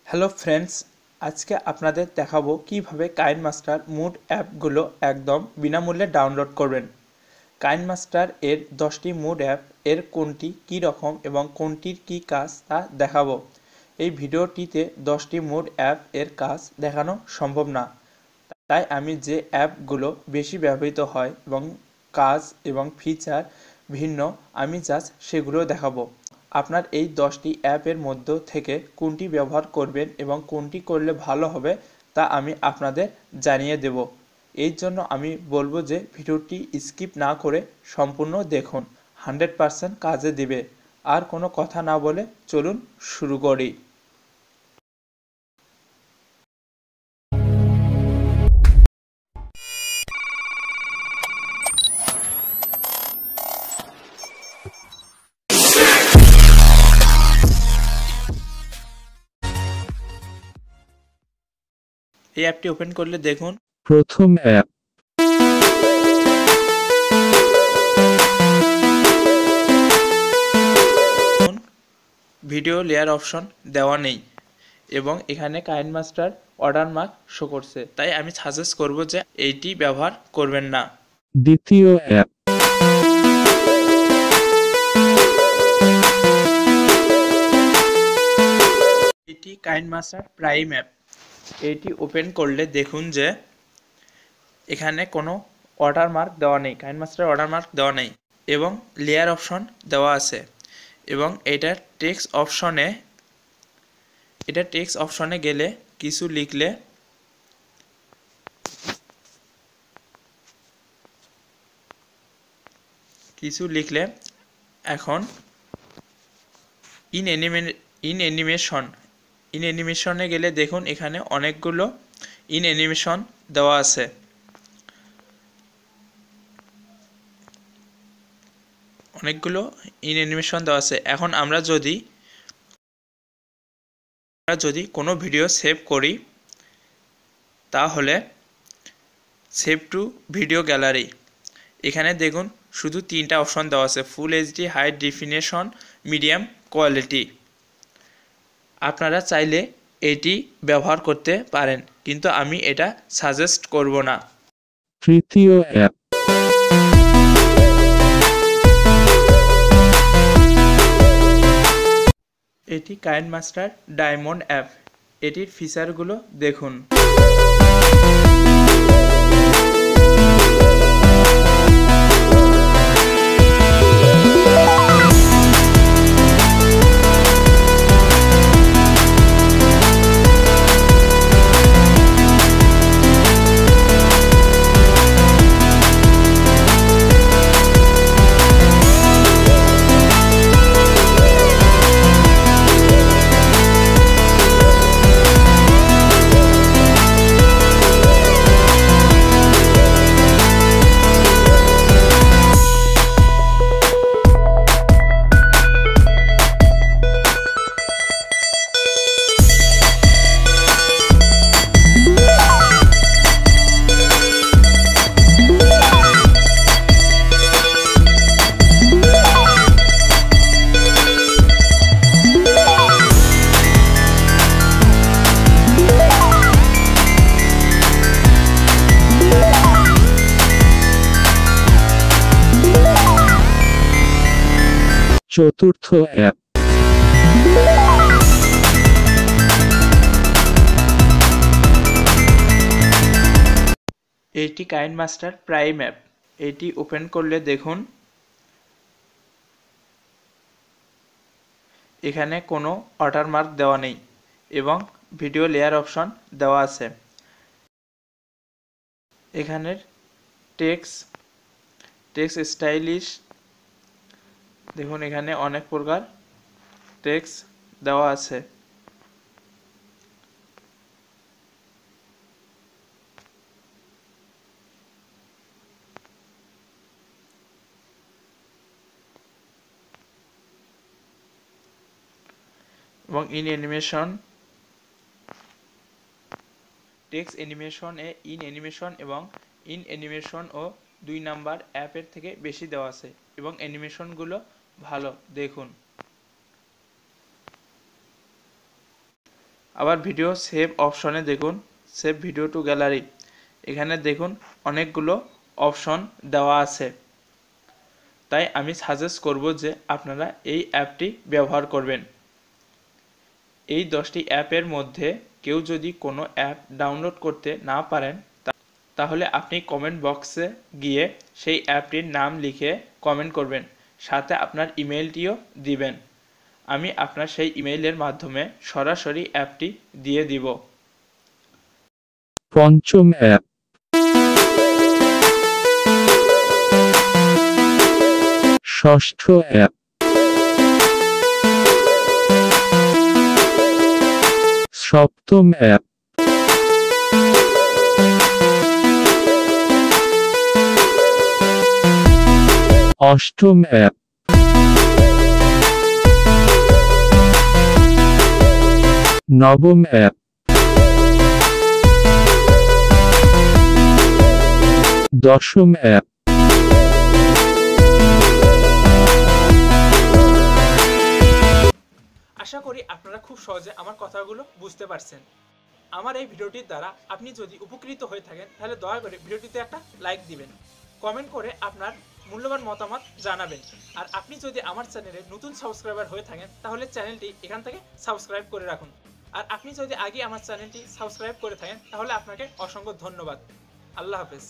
Hello friends, আজকে আপনাদের দেখাবো কিভাবে কাইনমাস্টার মুড অ্যাপগুলো একদম বিনামূল্যে ডাউনলোড করবেন। কাইনমাস্টার এর 10টি মুড অ্যাপ এর কোনটি কী রকম এবং কোনটির কী কাজ তা দেখাবো। এই ভিডিওটিতে 10টি মুড অ্যাপ এর কাজ দেখানো সম্ভব না, তাই আমি যে অ্যাপগুলো বেশি ব্যবহৃত হয় এবং কাজ এবং ফিচার ভিন্ন আমি জাস্ট সেগুলো দেখাবো। আপনার এই 10টি অ্যাপের মধ্য থেকে কোনটি ব্যবহার করবেন এবং কোনটি করলে ভালো হবে তা আমি আপনাদের জানিয়ে দেব। এই জন্য আমি বলবো যে ভিডিওটি স্কিপ না করে সম্পূর্ণ দেখুন, 100% কাজে দিবে। আর কোনো কথা না বলে চলুন শুরু করি। এই অ্যাপটি ওপেন করলে দেখুন প্রথম অ্যাপ ভিডিও লেয়ার অপশন দেওয়া নেই এবং এখানে কাইনমাস্টার ওয়াটারমার্ক শো করছে, তাই আমি সাজেস্ট করব যে এইটি ব্যবহার করবেন না। দ্বিতীয় অ্যাপ এটি কাইনমাস্টার প্রাইম অ্যাপ। এটি ওপেন করলে দেখুন যে এখানে কোনো ওয়াটারমার্ক দেওয়া নেই, কাইনমাস্টার ওয়াটারমার্ক দেওয়া নেই এবং লেয়ার অপশন দেওয়া আছে এবং এটার টেক্সট অপশনে গেলে কিছু লিখলে এখন ইন অ্যানিমেশনে গেলে দেখুন এখানে অনেকগুলো ইন অ্যানিমেশন দেওয়া আছে। এখন আমরা যদি কোনো ভিডিও সেভ করি তাহলে সেভ টু ভিডিও গ্যালারি, এখানে দেখুন শুধু 3টা অপশন দেওয়া আছে, full HD, high definition, medium quality. আপনারা চাইলে এটি ব্যবহার করতে পারেন, কিন্তু আমি এটা সাজেস্ট করব না। তৃতীয় অ্যাপ এটি কাইনমাস্টার ডায়মন্ড অ্যাপ। এটির ফিচারগুলো দেখুন। চতুর্থ অ্যাপ এটি কাইনমাস্টার প্রাইম অ্যাপ। এটি ওপেন করলে দেখুন এখানে কোনো ওয়াটারমার্ক দেওয়া নেই এবং ভিডিও লেয়ার অপশন দেওয়া আছে। এখানের টেক্সট স্টাইলিশ দেখুন, এখানে অনেক প্রকার টেক্সট দেওয়া আছে। এবং ইন অ্যানিমেশন এবং ইন অ্যানিমেশন ও 2 নাম্বার অ্যাপের থেকে বেশি দেওয়া আছে এবং অ্যানিমেশনগুলো ভালো দেখুন। আবার ভিডিও সেভ অপশনে দেখুন, সেভ ভিডিও টু গ্যালারি, এখানে দেখুন অনেকগুলো অপশন দেওয়া আছে। তাই আমি সাজেস্ট করব যে আপনারা এই অ্যাপটি ব্যবহার করবেন। এই 10টি অ্যাপের মধ্যে কেউ যদি কোনো অ্যাপ ডাউনলোড করতে না পারেন তাহলে আপনি কমেন্ট বক্সে গিয়ে সেই অ্যাপটির নাম লিখে কমেন্ট করবেন, সাথে আপনার ইমেলটিও দিবেন। আমি আপনার সেই ইমেইলের মাধ্যমে সরাসরি অ্যাপটি দিয়ে দিব। পঞ্চম অ্যাপ। ষষ্ঠ অ্যাপ। সপ্তম অ্যাপ। অষ্টম অ্যাপ। নবম অ্যাপ। দশম অ্যাপ। আশা করি আপনারা খুব সহজে আমার কথাগুলো বুঝতে পারছেন। আমার এই ভিডিওটির দ্বারা আপনি যদি উপকৃত হয়ে থাকেন তাহলে দয়া করে ভিডিওটিতে একটা লাইক দিবেন, কমেন্ট করে আপনার মূল্যবান মতামত জানাবেন। আর আপনি যদি আমার চ্যানেলে নতুন সাবস্ক্রাইবার হয়ে থাকেন তাহলে চ্যানেলটি এখান থেকে সাবস্ক্রাইব করে রাখুন। আর আপনি যদি আগে আমার চ্যানেলটি সাবস্ক্রাইব করে থাকেন তাহলে আপনাকে অসংখ্য ধন্যবাদ। আল্লাহ হাফেজ।